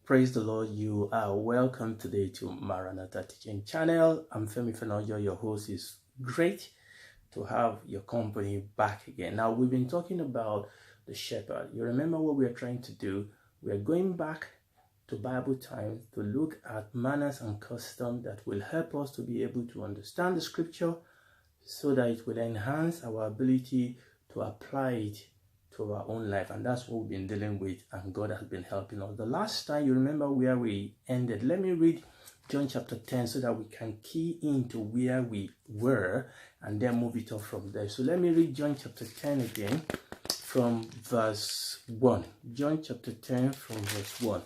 Praise the Lord. You are welcome today to Maranatha teaching channel. I'm Femi Fenojo, your host. Is great to have your company back again. Now, we've been talking about the shepherd. You remember what we are trying to do? We are going back to Bible times to look at manners and customs that will help us to be able to understand the scripture so that it will enhance our ability to apply it to our own life. And that's what we've been dealing with, and God has been helping us. The last time, you remember where we ended. Let me read John chapter 10 so that we can key into where we were and then move it on from there. So let me read John chapter 10 again from verse 1. John chapter 10 from verse 1.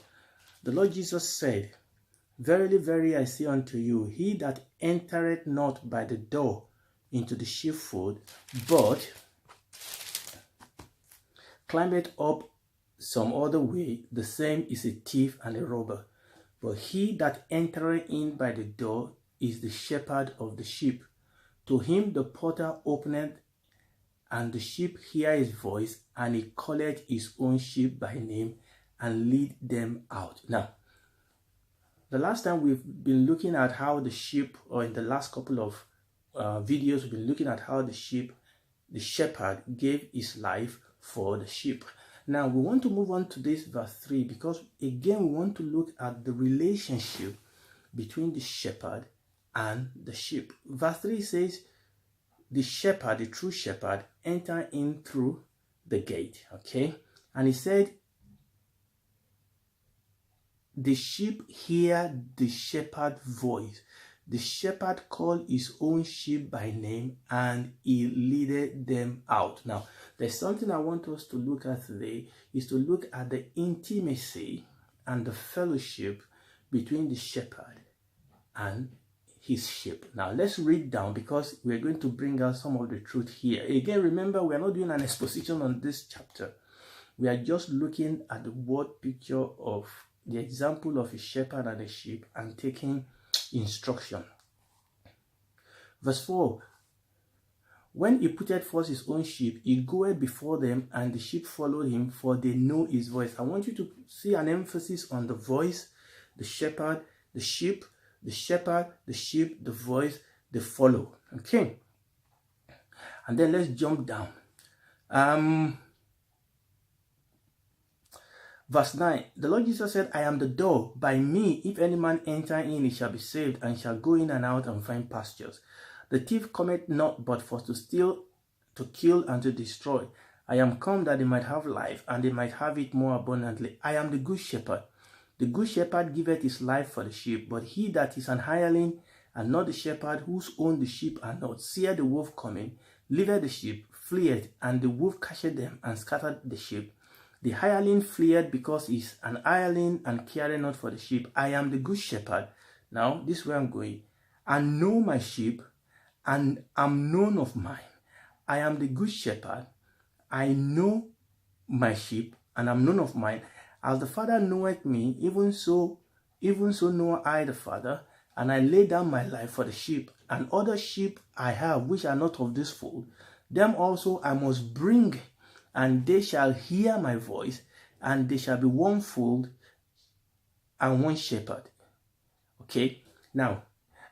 The Lord Jesus said, "Verily, verily, I say unto you, he that entereth not by the door into the sheepfold, but climbeth up some other way, the same is a thief and a robber. But he that entereth in by the door is the shepherd of the sheep. To him the porter openeth, and the sheep hear his voice, and he calleth his own sheep by name, and lead them out." Now, the last time we've been looking at how the sheep, or in the last couple of videos, we've been looking at how the shepherd gave his life for the sheep. Now we want to move on to this verse 3, because again we want to look at the relationship between the shepherd and the sheep. Verse 3 says, the shepherd, the true shepherd, enter in through the gate. Okay, and he said, the sheep hear the shepherd's voice. The shepherd called his own sheep by name, and he leaded them out. Now, there's something I want us to look at today, is to look at the intimacy and the fellowship between the shepherd and his sheep. Now, let's read down, because we're going to bring out some of the truth here. Again, remember, we're not doing an exposition on this chapter. We are just looking at the word picture of the example of a shepherd and a sheep, and taking instruction. Verse 4, when he putteth forth his own sheep, he goeth before them, and the sheep follow him, for they know his voice. I want you to see an emphasis on the voice, the shepherd, the sheep, the shepherd, the sheep, the voice, they follow. Okay, and then let's jump down. Verse 9, the Lord Jesus said, I am the door. By me, if any man enter in, he shall be saved, and shall go in and out and find pastures. The thief cometh not but for to steal, to kill, and to destroy. I am come that they might have life, and they might have it more abundantly. I am the good shepherd. The good shepherd giveth his life for the sheep. But he that is an hireling, and not the shepherd, whose own the sheep are not, seeth the wolf coming, leaveth the sheep, fleeth, and the wolf catcheth them, and scattered the sheep. The hireling fleeth, because he is an hireling, and careth not for the sheep. I am the good shepherd. Now, this is where I'm going. And know my sheep, and am known of mine. I am the good shepherd. I know my sheep, and am known of mine. As the Father knoweth me, even so know I the Father, and I lay down my life for the sheep. And other sheep I have, which are not of this fold, them also I must bring, and they shall hear my voice, and they shall be one fold and one shepherd. Okay, now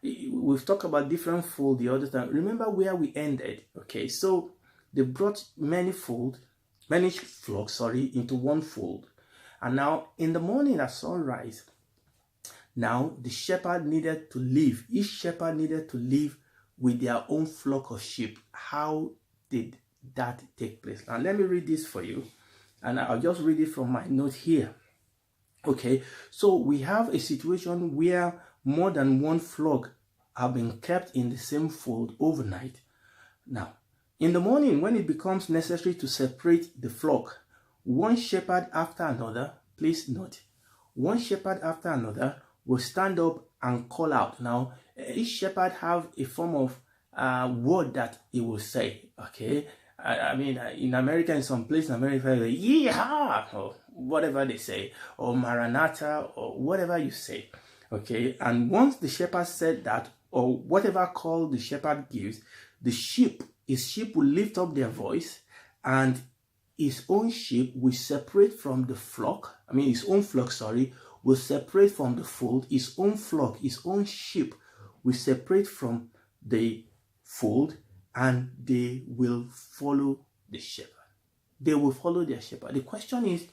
we've talked about different fold the other time. Remember where we ended. Okay, so they brought many flocks, into one fold. And now in the morning at sunrise, now the shepherd needed to leave. Each shepherd needed to leave with their own flock of sheep. How did that take place? Now let me read this for you, and I'll just read it from my note here. Okay, so we have a situation where more than one flock have been kept in the same fold overnight. Now, in the morning, when it becomes necessary to separate the flock, one shepherd after another, please note, one shepherd after another will stand up and call out. Now, each shepherd have a form of word that he will say. Okay, I mean, in America, in some place in America, yeehaw, or whatever they say, or Maranatha, or whatever you say. Okay, and once the shepherd said that, or whatever call the shepherd gives, his sheep will lift up their voice, and his own sheep will separate from the flock. His own flock, will separate from the fold. His own flock, his own sheep will separate from the fold, and they will follow the shepherd. They will follow their shepherd. The question is,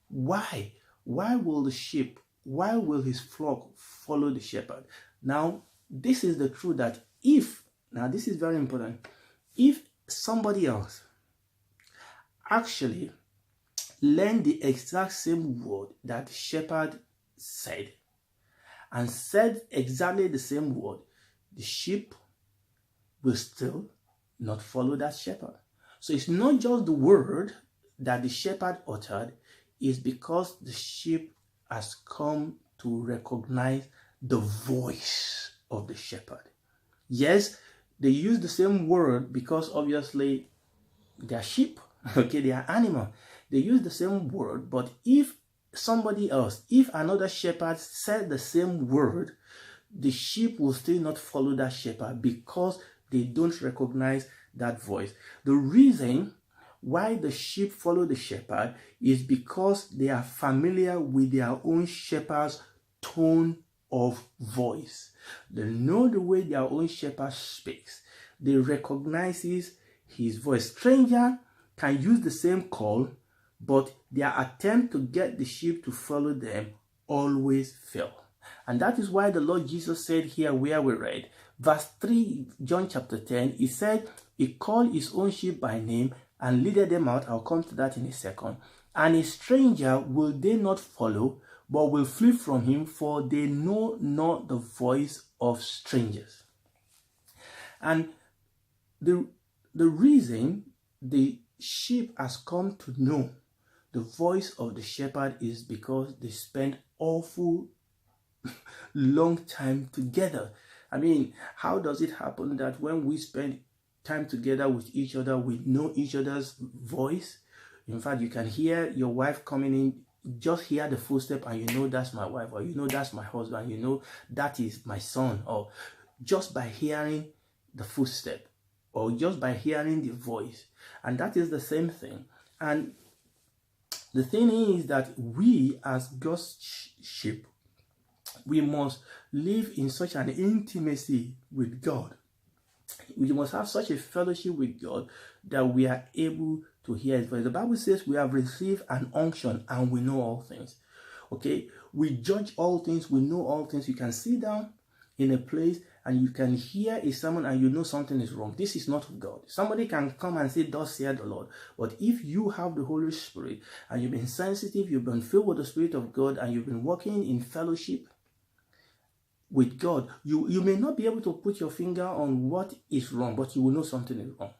why? Why will his flock follow the shepherd? Now, this is the truth that now this is very important, if somebody else actually learned the exact same word that the shepherd said, and said exactly the same word, the sheep will still not follow that shepherd. So it's not just the word that the shepherd uttered, it's because the sheep has come to recognize the voice of the shepherd. Yes, they use the same word because obviously they are sheep, okay, they are animal. They use the same word, but if another shepherd said the same word, the sheep will still not follow that shepherd because they don't recognize that voice. The reason why the sheep follow the shepherd is because they are familiar with their own shepherd's tone of voice. They know the way their own shepherd speaks. They recognize his voice. Stranger can use the same call, but their attempt to get the sheep to follow them always fail. And that is why the Lord Jesus said here where we read, verse 3, John chapter 10, he said, he called his own sheep by name and leaded them out. I'll come to that in a second. And a stranger will they not follow, but will flee from him, for they know not the voice of strangers. And the reason the sheep has come to know the voice of the shepherd is because they spend awful long time together. I mean, how does it happen that when we spend time together with each other, we know each other's voice? In fact, you can hear your wife coming in, just hear the footstep and you know that's my wife, or you know that's my husband, you know that is my son, or just by hearing the footstep, or just by hearing the voice. And that is the same thing. And the thing is that we as God's sheep, we must live in such an intimacy with God. We must have such a fellowship with God that we are able to hear his voice. The Bible says we have received an unction and we know all things. Okay? We judge all things, we know all things. You can sit down in a place and you can hear a sermon and you know something is wrong. This is not of God. Somebody can come and say, thus saith the Lord. But if you have the Holy Spirit and you've been sensitive, you've been filled with the Spirit of God, and you've been walking in fellowship with God, you may not be able to put your finger on what is wrong, but you will know something is wrong.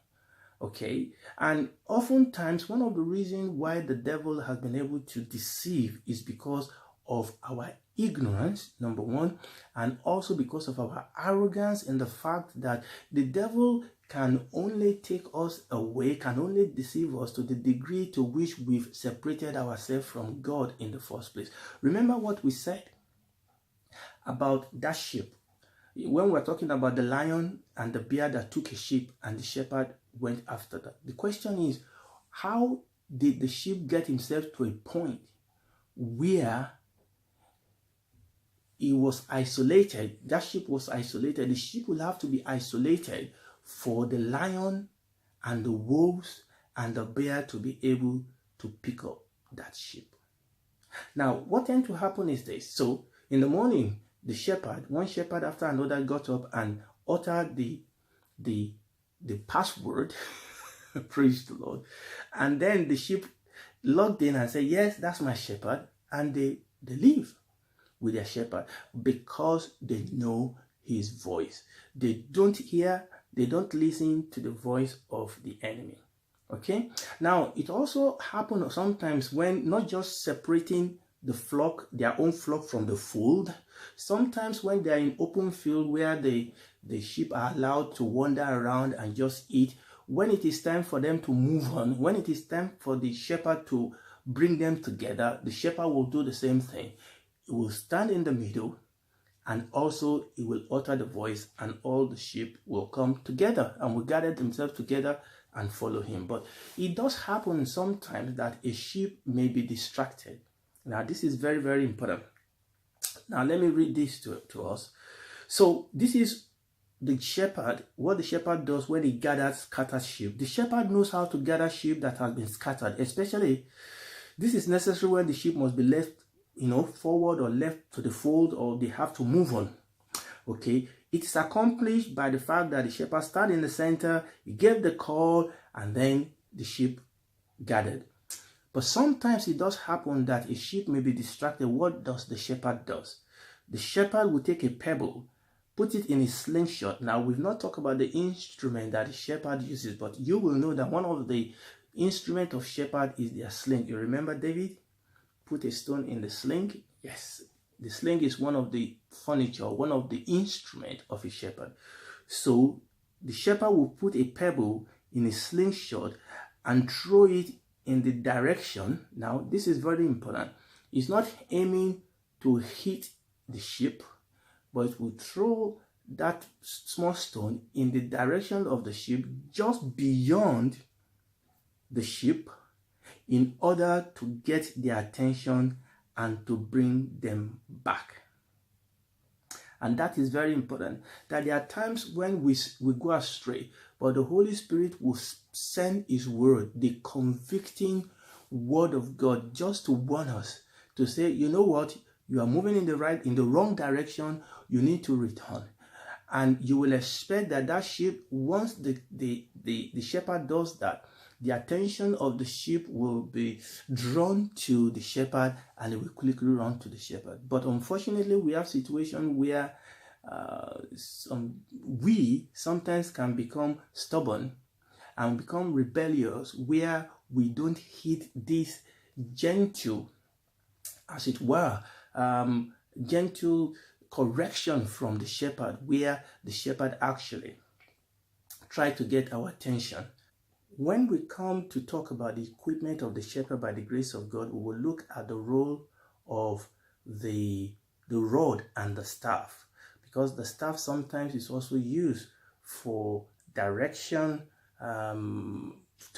Okay? And oftentimes, one of the reasons why the devil has been able to deceive is because of our ignorance, number one, and also because of our arrogance and the fact that the devil can only take us away, can only deceive us to the degree to which we've separated ourselves from God in the first place. Remember what we said about that sheep when we're talking about the lion and the bear that took a sheep and the shepherd went after that. The question is, how did the sheep get himself to a point where he was isolated? That sheep was isolated. The sheep will have to be isolated for the lion and the wolves and the bear to be able to pick up that sheep. Now, what tends to happen is this. So, in the morning, one shepherd after another got up and uttered the password, praise the Lord, and then the sheep logged in and said, yes, that's my shepherd, and they leave with their shepherd because they know his voice. They don't listen to the voice of the enemy. Okay? Now, it also happens sometimes when not just separating the flock, their own flock from the fold. Sometimes when they're in open field where the sheep are allowed to wander around and just eat, when it is time for them to move on, when it is time for the shepherd to bring them together, the shepherd will do the same thing. He will stand in the middle, and also he will utter the voice, and all the sheep will come together and will gather themselves together and follow him. But it does happen sometimes that a sheep may be distracted. Now, this is very, very important. Now let me read this to us. So this is the shepherd, what the shepherd does when he gathers scattered sheep. The shepherd knows how to gather sheep that has been scattered. Especially, this is necessary when the sheep must be left, forward or left to the fold, or they have to move on. Okay, it is accomplished by the fact that the shepherd started in the center, he gave the call, and then the sheep gathered. But sometimes it does happen that a sheep may be distracted. What does the shepherd do? The shepherd will take a pebble, put it in his slingshot. Now, we've not talked about the instrument that the shepherd uses, but you will know that one of the instruments of shepherd is their sling. You remember David? Put a stone in the sling. Yes, the sling is one of the furniture, one of the instruments of a shepherd. So the shepherd will put a pebble in a slingshot and throw it in the direction. Now, this is very important. It's not aiming to hit the sheep, but it will throw that small stone in the direction of the sheep, just beyond the sheep, in order to get their attention and to bring them back. And that is very important, that there are times when we go astray, but the Holy Spirit will send his word, the convicting word of God, just to warn us, to say, you know what, you are moving in the wrong direction, you need to return. And you will expect that sheep, once the shepherd does that, the attention of the sheep will be drawn to the shepherd, and it will quickly run to the shepherd. But unfortunately, we have situations where we sometimes can become stubborn and become rebellious, where we don't heed this gentle, as it were, gentle correction from the shepherd, where the shepherd actually try to get our attention. When we come to talk about the equipment of the shepherd by the grace of God, we will look at the role of the rod and the staff, because the staff sometimes is also used for direction to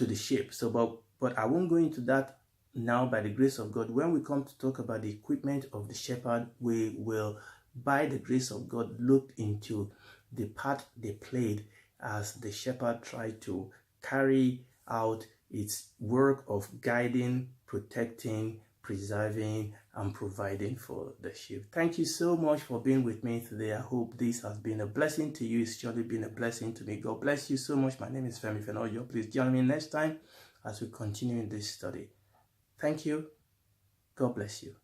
the sheep. So, but I won't go into that now by the grace of God. When we come to talk about the equipment of the shepherd, we will, by the grace of God, look into the part they played as the shepherd tried to carry out its work of guiding, protecting, preserving, and providing for the sheep. Thank you so much for being with me today. I hope this has been a blessing to you. It's surely been a blessing to me. God bless you so much. My name is Femi Fenoyo. Please join me next time as we continue in this study. Thank you. God bless you.